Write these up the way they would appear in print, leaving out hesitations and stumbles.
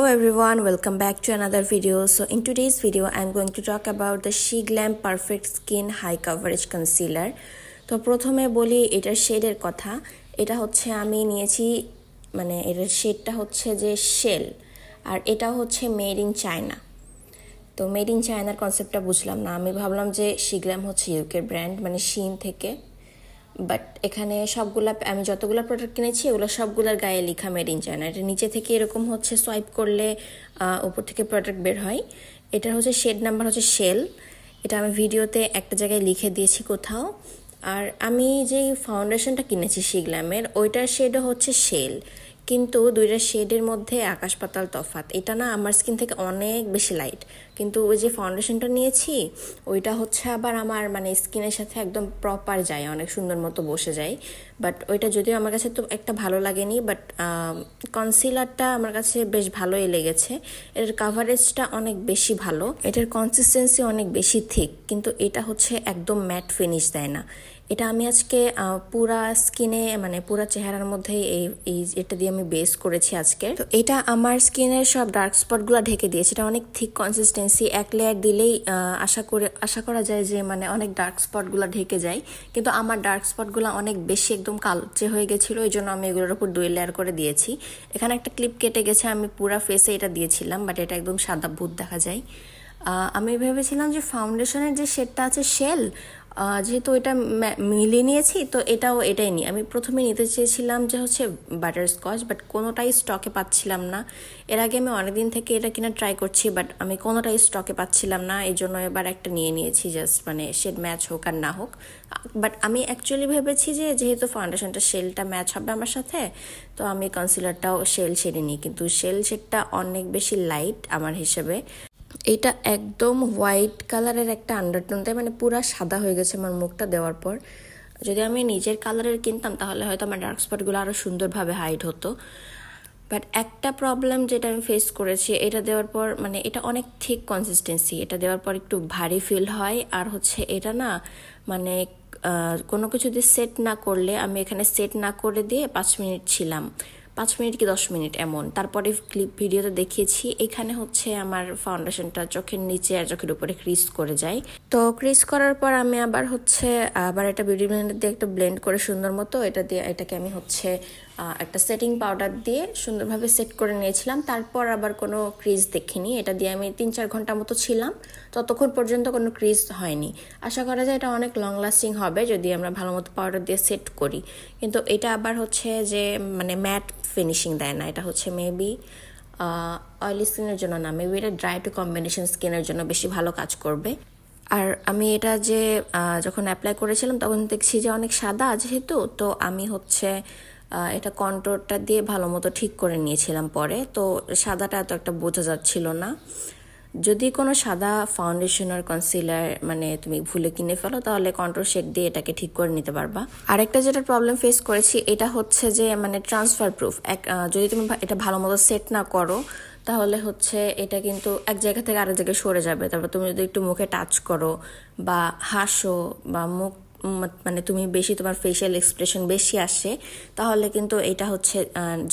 everyone, welcome back to another video. So in today's video I'm going to talk about the SheGlam Perfect Skin High Coverage Concealer. তো প্রথমে বলি এটার শেডের কথা। এটা হচ্ছে আমি নিয়েছি, মানে এটার শেডটা হচ্ছে যে শেল, আর এটা হচ্ছে মেড ইন চায়না। তো মেড ইন চায়নার কনসেপ্টটা বুঝলাম না, আমি ভাবলাম যে SheGlam হচ্ছে ইউকের ব্র্যান্ড, মানে শিন থেকে। বাট এখানে সবগুলা, আমি যতগুলো প্রোডাক্ট কিনেছি ওগুলো সবগুলোর গায়ে লেখা মেড ইন চায়না। এটা নিচে থেকে এরকম হচ্ছে সোয়াইপ করলে উপর থেকে প্রোডাক্ট বের হয়। এটার হচ্ছে শেড নাম্বার হচ্ছে শেল। এটা আমি ভিডিওতে একটা জায়গায় লিখে দিয়েছি কোথাও। আর আমি যেই ফাউন্ডেশনটা কিনেছি SheGlam-এর, ওইটার শেডও হচ্ছে শেল, কিন্তু দুইটা শেডের মধ্যে আকাশ পাতাল তফাৎ। এটা না আমার স্কিন থেকে অনেক বেশি লাইট, কিন্তু ওই যে ফাউন্ডেশনটা নিয়েছি ওইটা হচ্ছে আবার আমার মানে স্কিনের সাথে একদম প্রপার যায়, অনেক সুন্দর মতো বসে যায়। বাট ওইটা যদিও আমার কাছে তো একটা ভালো লাগেনি, বাট কনসিলারটা আমার কাছে বেশ ভালোই লেগেছে। এটার কাভারেজটা অনেক বেশি ভালো, এটার কনসিস্টেন্সি অনেক বেশি থিক, কিন্তু এটা হচ্ছে একদম ম্যাট ফিনিশ দেয় না। এটা আমি আজকে পুরা স্কিনে, মানে পুরা চেহারার মধ্যে এই এটা দিয়ে আমি বেস করেছি আজকে। তো এটা আমার স্কিনের সব ডার্ক স্পটগুলো ঢেকে দিয়েছে। এটা অনেক থিক কনসিস্টেন্সি, এক লেয়ার দিলেই আশা করা যায় যে মানে অনেক ডার্ক স্পটগুলো ঢেকে যায়, কিন্তু আমার ডার্ক স্পটগুলো অনেক বেশি একদম কালচে হয়ে গেছিলো, এই জন্য আমি এগুলোর উপর 2 লেয়ার করে দিয়েছি। এখানে একটা ক্লিপ কেটে গেছে, আমি পুরা ফেসে এটা দিয়েছিলাম, বাট এটা একদম সাদা ভূত দেখা যায়। আমি ভেবেছিলাম যে ফাউন্ডেশনের যে শেডটা আছে শেল, যেহেতু এটা মিলিয়ে নিয়েছি তো এটাই নিই। আমি প্রথমে নিতে চেয়েছিলাম যে হচ্ছে বাটারস্কচ, বাট কোনোটাই স্টকে পাচ্ছিলাম না। এর আগে আমি অনেকদিন থেকে এটা কিনা ট্রাই করছি, বাট আমি কোনোটাই স্টকে পাচ্ছিলাম না, এই জন্য এবার একটা নিয়ে নিয়েছি, জাস্ট মানে শেড ম্যাচ হোক আর না হোক। বাট আমি অ্যাকচুয়ালি ভেবেছি যে যেহেতু ফাউন্ডেশনটা শেলটা ম্যাচ হবে আমার সাথে, তো আমি কনসিলারটাও শেল শেডে নিই, কিন্তু শেল শেডটা অনেক বেশি লাইট আমার হিসেবে। এটা একদম হোয়াইট কালারের একটা আন্ডারটোন দেয়, মানে পুরা সাদা হয়ে গেছে আমার মুখটা দেওয়ার পর। যদি আমি নিজের কালারের কিনতাম তাহলে হয়তো আমার ডার্ক স্পটগুলো আরও সুন্দরভাবে হাইড হতো। বাট একটা প্রবলেম যেটা আমি ফেস করেছি এটা দেওয়ার পর, মানে এটা অনেক ঠিক কনসিস্টেন্সি, এটা দেওয়ার পর একটু ভারী ফিল হয়। আর হচ্ছে এটা না মানে কোনো কিছু দিয়ে সেট না করলে, আমি এখানে সেট না করে দিয়ে 5 মিনিট ছিলাম, 5 মিনিট কি 10 মিনিট এমন। তারপরে ক্লিপ ভিডিওতে দেখিয়েছি এখানে হচ্ছে আমার ফাউন্ডেশনটা চোখের নিচে আর চোখের উপরে ক্রিজ করে যায়। তো ক্রিজ করার পর আমি আবার এটা বিউটি ব্লেন্ডার দিয়ে একটা ব্লেন্ড করে সুন্দর মতো এটাকে আমি হচ্ছে একটা সেটিং পাউডার দিয়ে সুন্দরভাবে সেট করে নিয়েছিলাম। তারপর আবার কোনো ক্রিজ দেখিনি, এটা দিয়ে আমি 3-4 ঘন্টা মতো ছিলাম, ততক্ষণ পর্যন্ত কোনো ক্রিজ হয়নি। আশা করা যায় এটা অনেক লং লাস্টিং হবে যদি আমরা ভালো মতো পাউডার দিয়ে সেট করি। কিন্তু এটা আবার হচ্ছে যে মানে ম্যাট ফিনিশিং দেয় না, এটা হচ্ছে মেবি অয়েলি স্কিনের জন্য না, মেবি এটা ড্রাই টু কম্বিনেশন স্কিনের জন্য বেশি ভালো কাজ করবে। আর আমি এটা যে যখন অ্যাপ্লাই করেছিলাম তখন দেখছি যে অনেক সাদা যেহেতু, তো আমি হচ্ছে এটা কন্ট্রোলটা দিয়ে ভালো মতো ঠিক করে নিয়েছিলাম পরে, তো সাদাটা এত একটা বোঝা যাচ্ছিল না। যদি কোনো সাদা ফাউন্ডেশন আর কনসিলার মানে তুমি ভুলে কিনে ফেলো, তাহলে কন্ট্রোল শেড দিয়ে এটাকে ঠিক করে নিতে পারবা। আরেকটা যেটা প্রবলেম ফেস করেছি এটা হচ্ছে যে মানে ট্রান্সফার প্রুফ। যদি তুমি এটা ভালো মতো সেট না করো তাহলে হচ্ছে এটা কিন্তু এক জায়গা থেকে আরেক জায়গায় সরে যাবে। তারপর তুমি যদি একটু মুখে টাচ করো বা হাসো বা মুখ মানে তুমি বেশি, তোমার ফেশিয়াল এক্সপ্রেশন বেশি আসে, তাহলে কিন্তু এটা হচ্ছে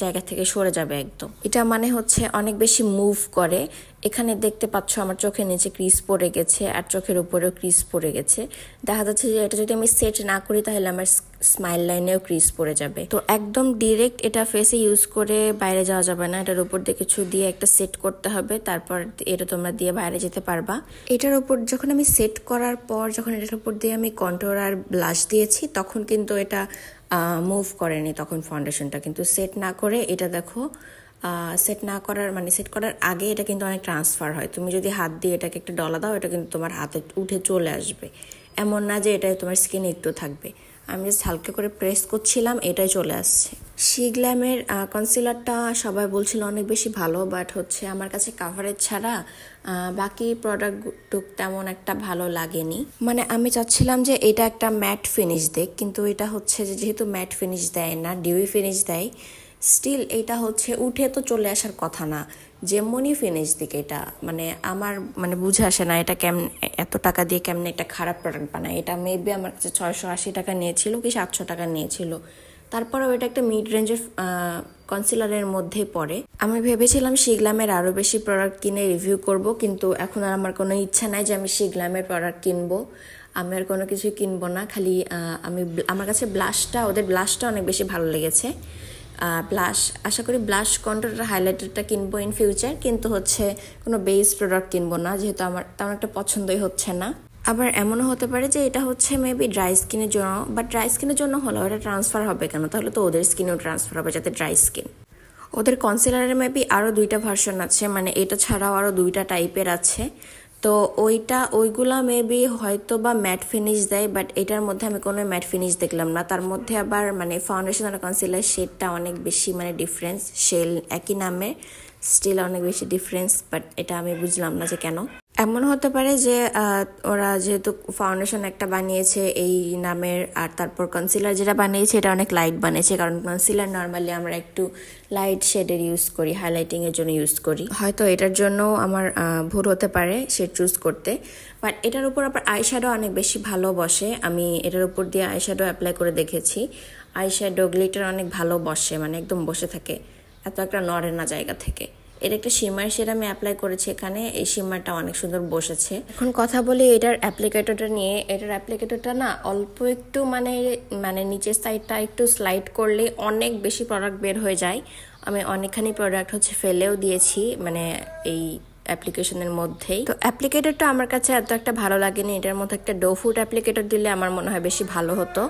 জায়গা থেকে সরে যাবে একদম। এটা মানে হচ্ছে অনেক বেশি মুভ করে। এখানে দেখতে পাচ্ছ আমার চোখের নিচে ক্রিজ পড়ে গেছে আর চোখের উপরেও ক্রিজ পড়ে গেছে। দেখা যাচ্ছে যে এটা যদি আমি সেট না করি তাহলে আমার স্মাইল লাইনেও ক্রিজ পড়ে যাবে। তো একদম ডিরেক্ট এটা ফেসে ইউজ করে বাইরে যাওয়া যাবে না, এটার উপর দিয়ে কিছু দিয়ে একটা সেট করতে হবে, তারপর এটা তোমরা দিয়ে বাইরে যেতে পারবা। এটার উপর যখন আমি সেট করার পর, যখন এটার উপর দিয়ে আমি কন্ট্রোল আর ব্লাশ দিয়েছি, তখন কিন্তু এটা মুভ করেনি, তখন ফাউন্ডেশনটা। কিন্তু সেট না করে এটা দেখো, সেট করার আগে এটা কিন্তু অনেক ট্রান্সফার হয়। তুমি যদি হাত দিয়ে এটাকে একটা ডলা দাও, এটা কিন্তু তোমার হাতে উঠে চলে আসবে, এমন না যে এটা তোমার স্কিনে একটু থাকবে। আমি জাস্ট হালকা করে প্রেস করছিলাম, এটাই চলে আসছে। SheGlam-এর কনসিলারটা সবাই বলছিল অনেক বেশি ভালো, বাট হচ্ছে আমার কাছে কাভারেজ ছাড়া বাকি প্রোডাক্ট তেমন একটা ভালো লাগেনি। মানে আমি চাচ্ছিলাম যে এটা একটা ম্যাট ফিনিশ দেখ, কিন্তু এটা হচ্ছে যে যেহেতু ম্যাট ফিনিশ দেয় না, ডিউই ফিনিশ দেয়, স্টিল এটা হচ্ছে উঠে তো চলে আসার কথা না, যেমনই ফিনিশ দিকে। এটা মানে আমার মানে বুঝে আসে না এটা কেমন এত টাকা দিয়ে কেমন একটা খারাপ প্রোডাক্ট বানায়। এটা মেবি আমার কাছে 680 টাকা নিয়েছিল কি 700 টাকা নিয়েছিল, তারপরেও এটা একটা মিড রেঞ্জের কনসিলারের মধ্যে পড়ে। আমি ভেবেছিলাম শিগ্লামের আরও বেশি প্রোডাক্ট কিনে রিভিউ করব, কিন্তু এখন আর আমার কোনো ইচ্ছা নাই যে আমি শিগ্লামের প্রোডাক্ট কিনবো। আমি আর কোনো কিছুই কিনবো না, খালি আমার কাছে ওদের ব্লাশটা অনেক বেশি ভালো লেগেছে। ব্লাশ আশা করি ব্লাশ কন্ট্রোলটা হাইলাইটারটা কিনবো ইন ফিউচার, কিন্তু হচ্ছে কোনো বেস প্রোডাক্ট কিনবো না, যেহেতু আমার তেমন একটা পছন্দই হচ্ছে না। আবার এমনও হতে পারে যে এটা হচ্ছে মেবি ড্রাই স্কিনের জন্য, বাট ড্রাই স্কিনের জন্য হলো এটা ট্রান্সফার হবে কেন? তাহলে তো ওদের স্কিনেও ট্রান্সফার হবে, যাতে ড্রাই স্কিন। ওদের কনসিলারের মেবি আরও 2টা ভার্সন আছে, মানে এটা ছাড়াও আরও 2টা টাইপের আছে। তো ওইগুলা মেবি হয়তো বা ম্যাট ফিনিশ দেয়, বাট এটার মধ্যে আমি কোনো ম্যাট ফিনিশ দেখলাম না। তার মধ্যে আবার মানে ফাউন্ডেশন আর কনসিলার শেডটা অনেক বেশি মানে ডিফারেন্স, শেল একই নামে স্টিল অনেক বেশি ডিফারেন্স, বাট এটা আমি বুঝলাম না যে কেন। এমন হতে পারে যে ওরা যেহেতু ফাউন্ডেশন একটা বানিয়েছে এই নামের, আর তারপর কনসিলার যেটা বানিয়েছে এটা অনেক লাইট বানিয়েছে, কারণ কনসিলার নর্মালি আমরা একটু লাইট শেডের ইউজ করি, হাইলাইটিং এর জন্য ইউজ করি। হয়তো এটার জন্য আমার ভুল হতে পারে শেড চুজ করতে। বাট এটার উপর আবার আইশ্যাডো অনেক বেশি ভালো বসে। আমি এটার উপর দিয়ে আইশ্যাডো অ্যাপ্লাই করে দেখেছি, আইশ্যাডো গ্লিটার অনেক ভালো বসে, মানে একদম বসে থাকে, এত একটা নড়ে না জায়গা থেকে। এর একটা শিমার শেড আমি অ্যাপ্লাই করেছি এখানে, এই শিমারটা অনেক সুন্দর বসেছে। এখন কথা বলি এটার অ্যাপ্লিকেটরটা নিয়ে। এটার অ্যাপ্লিকেটরটা না অল্প একটু মানে নিচের সাইডটা একটু স্লাইড করলে অনেক বেশি প্রোডাক্ট বের হয়ে যায়। আমি অনেকখানি প্রোডাক্ট হচ্ছে ফেলেও দিয়েছি মানে এই অ্যাপ্লিকেশনের মধ্যেই। তো অ্যাপ্লিকেটরটা আমার কাছে এত একটা ভালো লাগেনি, এটার মধ্যে একটা ডো ফুড অ্যাপ্লিকেটর দিলে আমার মনে হয় বেশি ভালো হতো।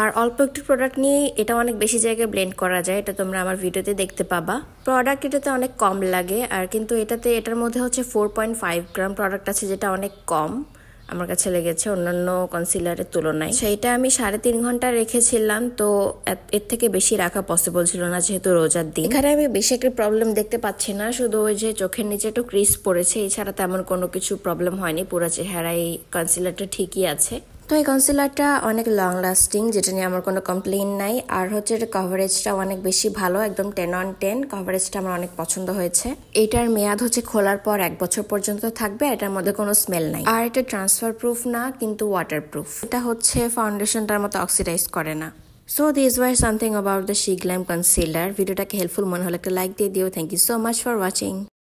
আর অল্প একটু প্রোডাক্ট নিয়ে এটা অনেক বেশি জায়গায় ব্লেন্ড করা যায়, এটা তোমরা আমার ভিডিওতে দেখতে পাবা। প্রোডাক্ট এটাতে অনেক কম লাগে, আর কিন্তু এটার মধ্যে হচ্ছে 4.5 গ্রাম প্রোডাক্ট আছে, যেটা অনেক কম আমার কাছে লেগেছে অন্যান্য কনসিলারের তুলনায়। সেইটা আমি 3.5 ঘন্টা রেখেছিলাম, তো এর থেকে বেশি রাখা পসিবল ছিল না যেহেতু রোজার দিন। এখানে আমি বেশি একটা প্রবলেম দেখতে পাচ্ছি না, শুধু ওই যে চোখের নিচে একটু ক্রিজ পড়েছে, এছাড়া তেমন কোনো কিছু প্রবলেম হয়নি। পুরো চেহারায় এই কনসিলারটা ঠিকই আছে। তো এই কনসিলারটা অনেক লং লাস্টিং, যেটা নিয়ে আমার কোনো কমপ্লেইন নাই। আর হচ্ছে এটা কভারেজটা অনেক বেশি ভালো, একদম 10/10 কভারেজটা আমার অনেক পছন্দ হয়েছে। এটার মেয়াদ হচ্ছে খোলার পর 1 বছর পর্যন্ত থাকবে, এটার মধ্যে কোনো স্মেল নাই। আর এটা ট্রান্সফার প্রুফ না, কিন্তু ওয়াটার প্রুফ। এটা হচ্ছে ফাউন্ডেশনটার মতো অক্সিডাইজ করে না। So this was something about the Sheglam concealer. ভিডিওটাকে হেল্পফুল মনে হলে একটা লাইক দিয়ে দিও। Thank you so much for watching.